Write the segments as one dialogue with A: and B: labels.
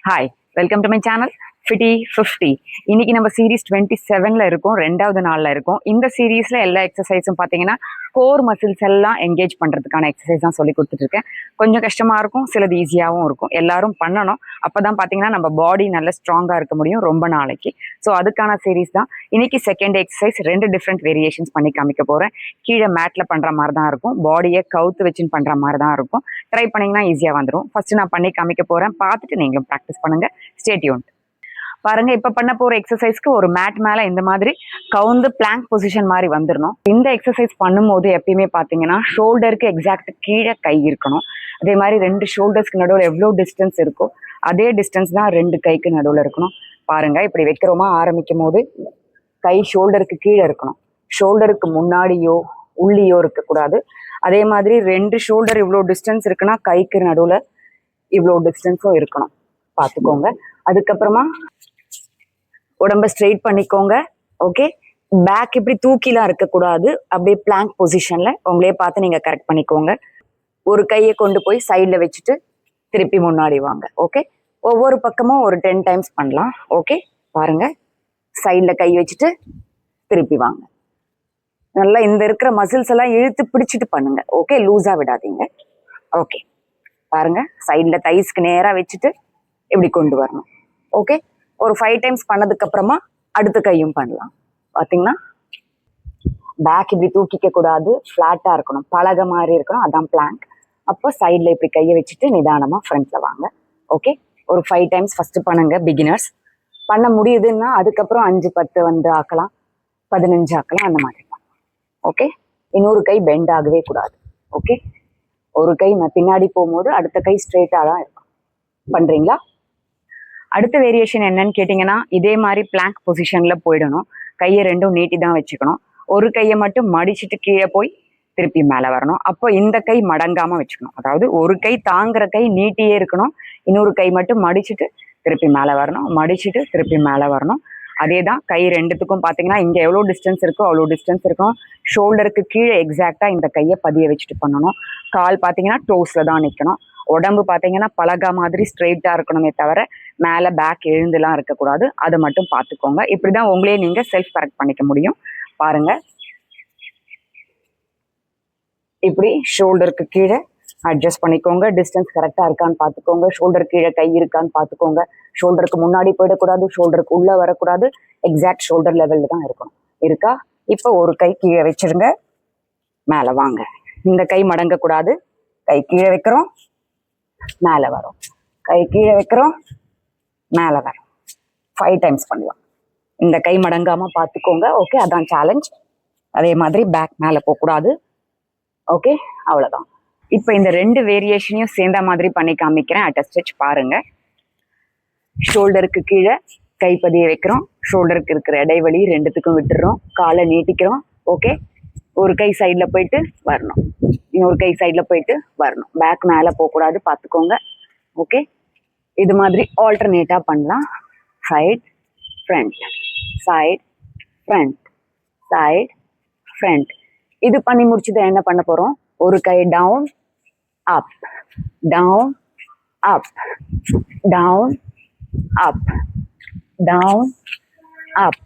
A: Hi, welcome to my channel fifty 50. இன்னைக்கு நம்ம series 27ல இருக்கோம், 2வது நாள்ல இருக்கோம். இந்த சீரீஸ்ல எல்லா எக்ஸசைஸும் பார்த்தீங்கன்னா கோர் மசில்ஸ் எல்லாம் என்கேஜ் பண்றதுக்கான எக்ஸசைஸ் தான் சொல்லி கொடுத்துட்டு இருக்கேன். கொஞ்சம் கஷ்டமா இருக்கும், சிலது ஈஸியாகவும் இருக்கும். எல்லாரும் பண்ணணும். அப்பதான் பார்த்தீங்கன்னா நம்ம பாடி நல்ல ஸ்ட்ராங்கா இருக்க முடியும் ரொம்ப நாளைக்கு. ஸோ அதுக்கான சீரீஸ் தான் இன்னைக்கு. செகண்ட் எக்ஸசைஸ் 2 டிஃப்ரெண்ட் வேரியேஷன்ஸ் பண்ணி காமிக்க போறேன். கீழே மேட்ல பண்ற மாதிரி தான் இருக்கும், பாடியை கவுத்து வச்சுன்னு பண்ற மாதிரி தான் இருக்கும். ட்ரை பண்ணீங்கன்னா ஈஸியா வந்துடும். ஃபர்ஸ்ட் நான் பண்ணி காமிக்க போறேன், பார்த்துட்டு நீங்களும் ப்ராக்டிஸ் பண்ணுங்க. Stay tuned. பாருங்க, இப்ப பண்ண போற எக்ஸசைஸ்க்கு ஒரு மேட் மேல இந்த மாதிரி கவுந்து பிளாங்க் பொசிஷன் மாதிரி வந்துடணும். இந்த எக்ஸசைஸ் பண்ணும்போது எப்பயுமே பாத்தீங்கன்னா ஷோல்டருக்கு எக்ஸாக்ட் கீழே கை இருக்கணும். அதே மாதிரி 2 ஷோல்டர்ஸ்க்கு நடுவில் எவ்வளவு டிஸ்டன்ஸ் இருக்கோ அதே டிஸ்டன்ஸ் தான் 2 கைக்கு நடுவில் இருக்கணும். பாருங்க, இப்படி வைக்கிறோமா, ஆரம்பிக்கும் போது கை ஷோல்டருக்கு கீழே இருக்கணும். ஷோல்டருக்கு முன்னாடியோ உள்ளியோ இருக்கக்கூடாது. அதே மாதிரி 2 ஷோல்டர் இவ்வளோ டிஸ்டன்ஸ் இருக்குன்னா கைக்கு நடுவில் இவ்வளோ டிஸ்டன்ஸும் இருக்கணும், பார்த்துக்கோங்க. அதுக்கப்புறமா உடம்ப ஸ்ட்ரெயிட் பண்ணிக்கோங்க. ஓகே, பேக் இப்படி தூக்கிலாம் இருக்கக்கூடாது, அப்படியே பிளாங்க் பொசிஷன்ல உங்களே பார்த்து நீங்க கரெக்ட் பண்ணிக்கோங்க. ஒரு கையை கொண்டு போய் சைட்ல வச்சுட்டு திருப்பி முன்னாடி வாங்க. ஓகே, ஒவ்வொரு பக்கமும் ஒரு 10 டைம்ஸ் பண்ணலாம். ஓகே, பாருங்க, சைட்ல கை வச்சுட்டு திருப்பி வாங்க. நல்லா இந்த இருக்கிற மசில்ஸ் எல்லாம் இழுத்து பிடிச்சிட்டு பண்ணுங்க. ஓகே, லூஸா விடாதீங்க. ஓகே, பாருங்க, சைட்ல தைஸ்க்கு நேரா வச்சுட்டு இப்படி கொண்டு வரணும். ஓகே, ஒரு 5 டைம்ஸ் பண்ணதுக்கு அப்புறமா அடுத்த கையும் பண்ணலாம். பாத்தீங்கன்னா பேக் இப்படி தூக்கிக்க கூடாது, ஃபிளாட்டா இருக்கணும், பலகை மாதிரி இருக்கணும், அதான் பிளாங்க். அப்போ சைட்ல இப்படி கையை வச்சுட்டு நிதானமா ஃப்ரண்ட்ல வாங்க. ஓகே, ஒரு 5 டைம்ஸ் ஃபர்ஸ்ட் பண்ணுங்க. பிகினர்ஸ் பண்ண முடியுதுன்னா அதுக்கப்புறம் 5, 10 வந்து ஆக்கலாம், 15 ஆக்கலாம், அந்த மாதிரி. ஓகே, இன்னொரு கை பெண்ட் ஆகவே கூடாது. ஓகே, ஒரு கை பின்னாடி போகும்போது அடுத்த கை ஸ்ட்ரெயிட்டா தான் இருக்கும். பண்றீங்களா? அடுத்த வேரியேஷன் என்னன்னு கேட்டிங்கன்னா, இதே மாதிரி பிளாங்க் பொசிஷன்ல போயிடணும். கையை 2ம் நீட்டி தான் வச்சுக்கணும். ஒரு கையை மட்டும் மடிச்சுட்டு கீழே போய் திருப்பி மேலே வரணும். அப்போ இந்த கை மடங்காம வச்சுக்கணும். அதாவது ஒரு கை தாங்குற கை நீட்டியே இருக்கணும், இன்னொரு கை மட்டும் மடிச்சுட்டு திருப்பி மேலே வரணும், மடிச்சுட்டு திருப்பி மேலே வரணும். அதே தான் கை 2த்துக்கும் பார்த்தீங்கன்னா இங்கே எவ்வளோ டிஸ்டன்ஸ் இருக்கோ அவ்வளோ டிஸ்டன்ஸ் இருக்கும். ஷோல்டருக்கு கீழே எக்ஸாக்டாக இந்த கையை பதிய வச்சுட்டு பண்ணணும். கால் பார்த்தீங்கன்னா டோஸில் தான் நிற்கணும். உடம்பு பார்த்தீங்கன்னா பலகா மாதிரி ஸ்ட்ரெயிட்டாக இருக்கணுமே தவிர மேலே பேக் எழுந்துலாம் இருக்கக்கூடாது. அதை மட்டும் பார்த்துக்கோங்க. இப்படிதான் உங்களே நீங்கள் செல்ஃப் கரெக்ட் பண்ணிக்க முடியும். பாருங்க, இப்படி ஷோல்டருக்கு கீழே அட்ஜஸ்ட் பண்ணிக்கோங்க. டிஸ்டன்ஸ் கரெக்டாக இருக்கான்னு பார்த்துக்கோங்க. ஷோல்டர் கீழே கை இருக்கான்னு பார்த்துக்கோங்க. ஷோல்டருக்கு முன்னாடி போயிடக்கூடாது, ஷோல்டருக்கு உள்ளே வரக்கூடாது, எக்ஸாக்ட் ஷோல்டர் லெவலில் தான் இருக்கணும். இருக்கா? இப்போ ஒரு கை கீழே வச்சிருங்க, மேலே வாங்க. இந்த கை மடங்கக்கூடாது. கை கீழே வைக்கிறோம், மேலே வரும். கை கீழே வைக்கிறோம், மேலே வரும். 5 டைம்ஸ் பண்ணலாம். இந்த கை மடங்காம பார்த்துக்கோங்க. ஓகே, அதான் சேலஞ்ச். அதே மாதிரி பேக் மேலே போகக்கூடாது. ஓகே, அவ்வளோதான். இப்போ இந்த 2 வேரியேஷனையும் சேர்ந்த மாதிரி பண்ணி காமிக்கிறேன். அட் ஸ்ட்ரெச் பாருங்க. ஷோல்டருக்கு கீழே கைப்பதியை வைக்கிறோம், ஷோல்டருக்கு இருக்கிற இடைவெளி 2த்துக்கும் விட்டுறோம், காலை நீட்டிக்கிறோம். ஓகே, ஒரு கை சைடில் போயிட்டு வரணும், இன்னொரு கை சைடில் போயிட்டு வரணும். பேக் மேலே போகக்கூடாது, பார்த்துக்கோங்க. ஓகே, இது மாதிரி ஆல்டர்னேட்டாக பண்ணலாம். Side front, side front, side front. இது பண்ணி முடிச்சுட்டு என்ன பண்ண போகிறோம்? ஒரு கை down up, down up, down up, down up,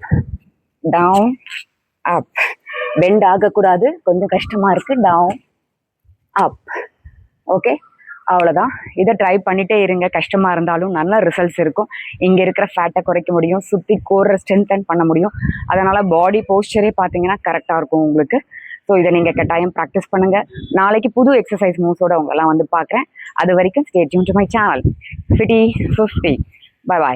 A: down up. Bend ஆகக்கூடாது, கொஞ்சம் கஷ்டமா இருக்கு. Down up. ஓகே, அவ்வளோதான். இதை ட்ரை பண்ணிட்டே இருங்க. கஷ்டமா இருந்தாலும் நல்ல ரிசல்ட்ஸ் இருக்கும். இங்கே இருக்கிற ஃபேட்டை குறைக்க முடியும், சுற்றி கோர ஸ்ட்ரென்தன் பண்ண முடியும். அதனால பாடி போஸ்டரே பார்த்தீங்கன்னா கரெக்டாக இருக்கும் உங்களுக்கு. ஸோ இதை நீங்கள் கட்டாயம் ப்ராக்டிஸ் பண்ணுங்க. நாளைக்கு புது எக்ஸசைஸ் மூவ்ஸோட உங்களெல்லாம் வந்து பார்க்குறேன். அது வரைக்கும் stay tune to my channel fifty 50. Bye bye.